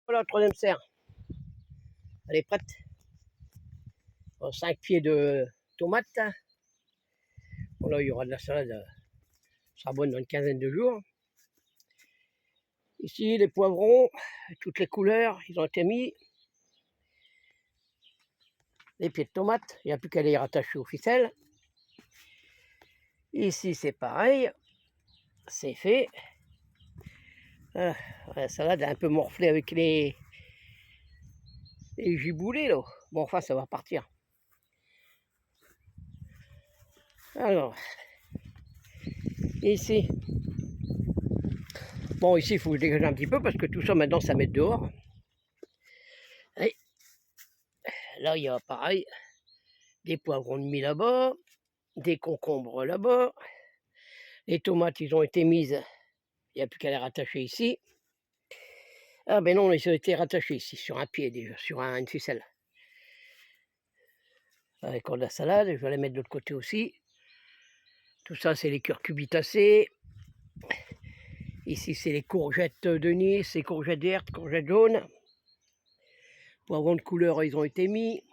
Voilà, troisième serre. Elle est prête. 5 pieds de tomates. Bon, là, il y aura de la salade. Ça sera bonne dans une quinzaine de jours. Ici, les poivrons, toutes les couleurs, ils ont été mis. Les pieds de tomates, il n'y a plus qu'à les rattacher aux ficelles. Ici, c'est pareil. C'est fait. La salade est un peu morflée avec les giboulées, là. Bon, enfin, ça va partir. Alors, ici. Bon, ici, il faut que je dégage un petit peu parce que tout ça, maintenant, ça met dehors. Et là, il y a pareil. Des poivrons de mie là-bas. Des concombres là-bas. Les tomates, ils ont été mises. Il n'y a plus qu'à les rattacher ici. Ah ben non, ils ont été rattachés ici, sur un pied déjà, sur une ficelle. Avec de la salade, je vais les mettre de l'autre côté aussi. Tout ça, c'est les curcubitacées. Ici, c'est les courgettes de Nice, les courgettes vertes, courgettes jaunes. Poivrons de couleur, ils ont été mis.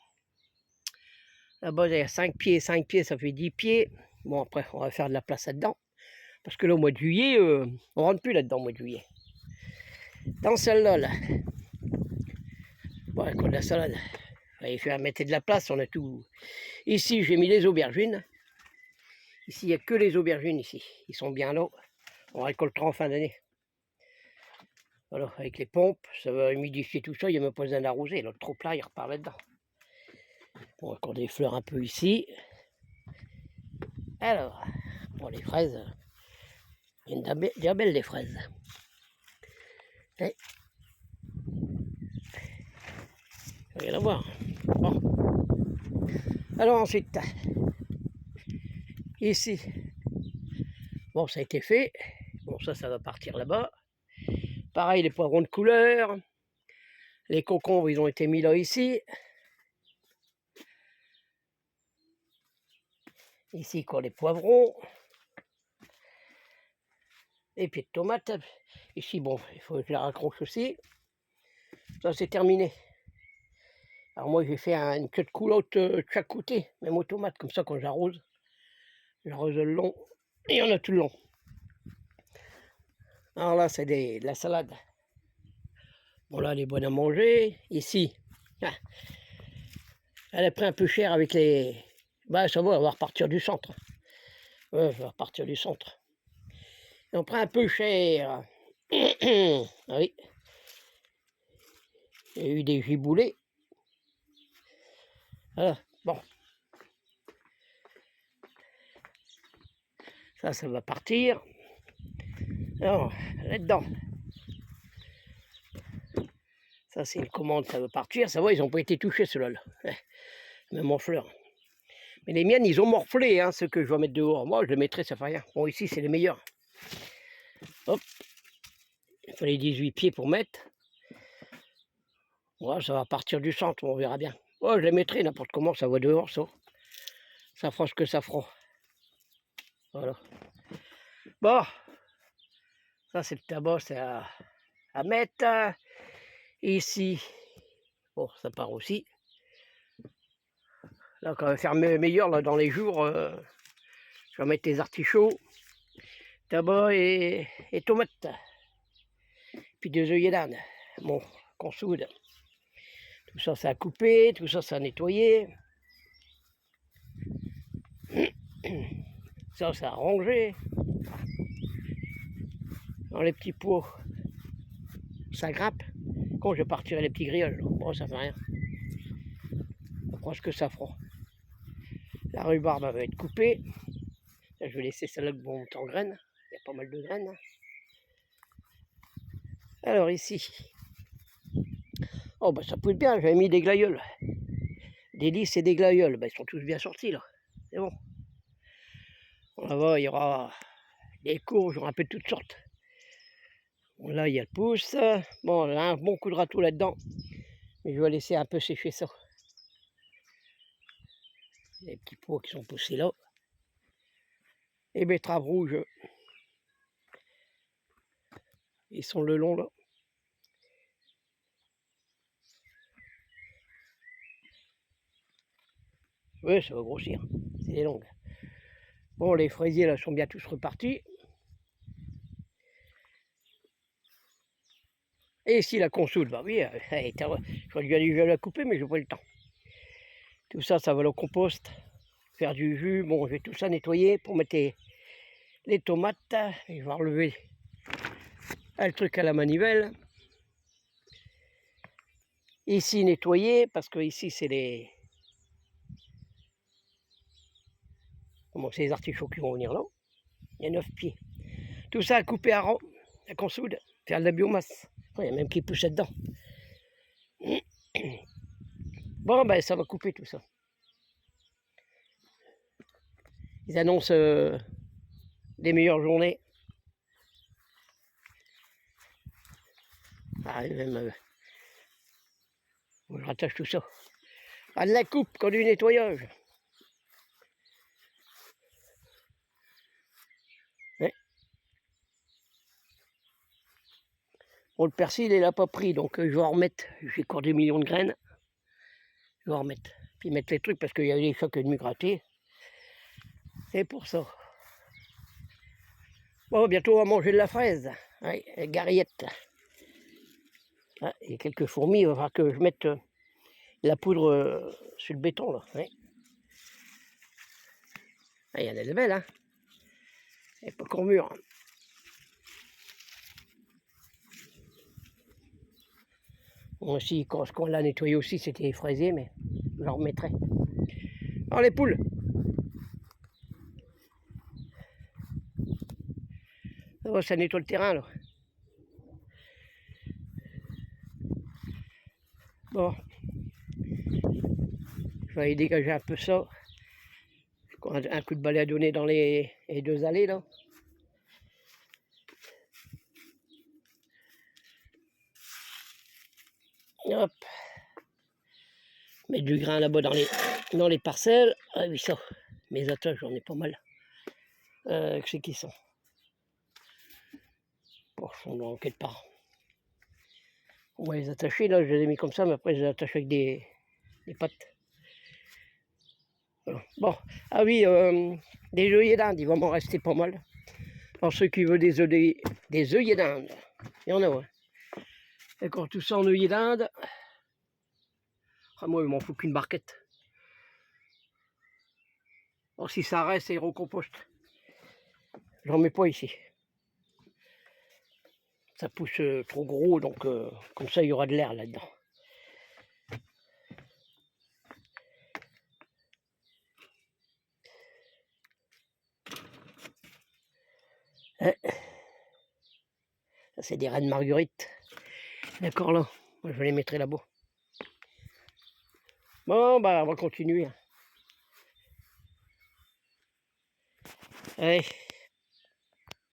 Là-bas, il y a 5 pieds, ça fait 10 pieds. Bon, après, on va faire de la place là-dedans. Parce que là, au mois de juillet, on rentre plus là-dedans au mois de juillet. Dans celle-là, là. Bon, avec de la salade. Il faut mettre de la place, on a tout. Ici, j'ai mis les aubergines. Ici, il n'y a que les aubergines ici. Ils sont bien là. On récoltera en fin d'année. Voilà, avec les pompes, ça va humidifier tout ça. Il n'y a même pas besoin d'arroser. L'autre trop plat, il repart là-dedans. Bon, encore des fleurs un peu ici. Alors, bon, les fraises. Il y a déjà belles les fraises. Et, rien à voir. Bon. Alors ensuite, ici, bon, ça a été fait. Bon, ça va partir là-bas. Pareil, les poivrons de couleur. Les concombres, ils ont été mis là, ici. Ici, quoi, les poivrons. Les pieds de tomates. Ici, bon, il faut que je la raccroche aussi. Ça, c'est terminé. Alors moi, j'ai fait une queue de coulotte de chaque côté, même aux tomates, comme ça, quand j'arrose le long. Et on a tout le long. Alors là, c'est de la salade. Bon, là, elle est bonne à manger. Ici, elle a pris un peu cher avec les... Bah, ça va, elle va repartir du centre. Ouais, elle va repartir du centre. Et on prend un peu cher. Ah oui. Il y a eu des giboulées. Voilà, bon. Ça va partir. Alors, là-dedans. Ça, c'est une commande, ça va partir. Ça va, ils n'ont pas été touchés, ceux-là. Même en fleurs. Mais les miennes, ils ont morflé, hein, ceux que je vais mettre dehors. Moi, je les mettrai, ça fait rien. Bon, ici, c'est les meilleurs. Hop. Il fallait 18 pieds pour mettre. Voilà, ça va partir du centre, on verra bien. Oh, je les mettrai n'importe comment, ça va dehors, ça. Ça fera ce que ça fera. Voilà. Bon. Ça, c'est le tabac, c'est à mettre. Ici, bon, ça part aussi. Là, quand on va faire meilleur, là, dans les jours, je vais mettre les artichauts, tabac et tomates. Puis des œillets d'âne. Bon, qu'on soude. Tout ça, ça a coupé, tout ça, ça a nettoyé. Ça a rangé. Dans les petits pots, ça grappe. Quand je partirai les petits grioles, bon, ça fait rien. On croit ce que ça fera. La rhubarbe va être coupée. Là, je vais laisser celle-là que bon en graines. Il y a pas mal de graines. Alors ici, oh bah ça pousse bien, j'avais mis des glaïeuls. Des lys et des glaïeuls, bah, ils sont tous bien sortis là. C'est bon. Là-bas, il y aura des courges, il y aura un peu de toutes sortes. Bon, là, il y a le pouce. Bon, il y a un bon coup de râteau là-dedans. Mais je vais laisser un peu sécher ça. Les petits pois qui sont poussés là. Les betteraves rouges, ils sont le long là. Oui, ça va grossir. C'est des longues. Bon, les fraisiers là sont bien tous repartis. Et ici la consoude, bah oui, j'aurais dû aller la couper, mais j'ai pas eu le temps. Tout ça, ça va au compost, faire du jus. Bon, je vais tout ça nettoyer pour mettre les tomates. Et je vais relever le truc à la manivelle. Ici, nettoyer, parce que ici, c'est les... Comment c'est les artichauts qui vont venir là. Il y a 9 pieds. Tout ça à couper à rang, la consoude, faire de la biomasse. Il y a même qui pousse dedans. Bon, ben ça va couper tout ça. Ils annoncent des meilleures journées. Ah, même, je rattache tout ça. À de la coupe, quand du nettoyage. Ouais. Bon, le persil, il n'a pas pris, donc je vais en remettre. J'ai encore des millions de graines. Je vais en remettre. Puis mettre les trucs, parce qu'il y a des chocs de grattés. C'est pour ça. Bon, bientôt on va manger de la fraise. Ouais, garillette. Ah, il y a quelques fourmis, il va falloir que je mette la poudre sur le béton là. Ouais. Ah, il y en a de belles, hein. Elle n'est pas encore mûre. Bon, aussi, quand on l'a nettoyé aussi, c'était fraisé, mais j'en remettrai. Alors les poules. Oh, ça nettoie le terrain là. Bon. Je vais aller dégager un peu ça. Un coup de balai à donner dans les 2 allées là. Hop. Mettre du grain là-bas dans les parcelles. Ah oui, ça. Mes attaches, j'en ai pas mal. C'est qui sont? Bon, ils sont dans quelque part. On va les attacher là, je les ai mis comme ça, mais après je les attache avec des pattes. Voilà. Bon, ah oui, des œillets d'Inde, il va m'en rester pas mal. Alors ceux qui veulent des œillets d'Inde, il y en a, ouais. D'accord, tout ça en œillets d'Inde. Ah, moi, il m'en faut qu'une barquette. Alors si ça reste, c'est recomposte. J'en mets pas ici. Ça pousse trop gros, donc comme ça, il y aura de l'air là-dedans. Ça, c'est des reines marguerites. D'accord, là. Moi, je les mettrai là-bas. Bon, bah, on va continuer. Allez.